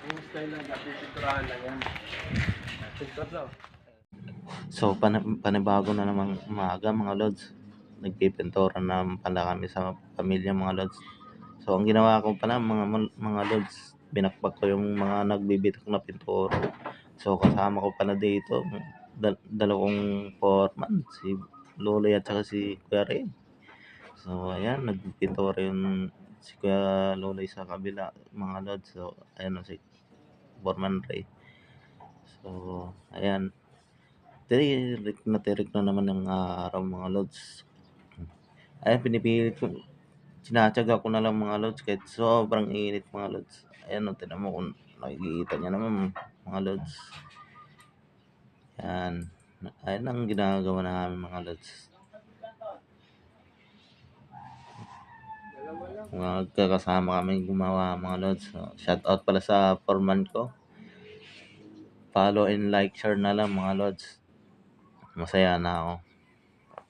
Yung style lang, pipinturahan lang yan. Pintura daw. So, panibago na namang umaga mga lods. Nagpipintura na pala kami sa pamilya mga lods. So, ang ginawa ko pala mga lods, binakbak ko yung mga nagbibitak na pintura. So, kasama ko pala dito, dalawang foreman, si Lola at saka si Kuya Ray. So, ayan, nagpintura yung si Kuya Lola sa kabila, mga lods. So, ayan si Foreman Ray. So, ayan. Tirik na naman ng araw mga lods. Ayan, pinipilit ko. Sinatsaga ko na lang mga lods kahit sobrang init mga lods. Ayan, tinan mo kung nakikita niya naman mga lods. Ayan. Ayan ang ginagawa namin mga lods. Magkakasama kami gumawa mga lods. So, shout out pala sa foreman ko. Follow and like, share na lang mga lods. Masaya na ako.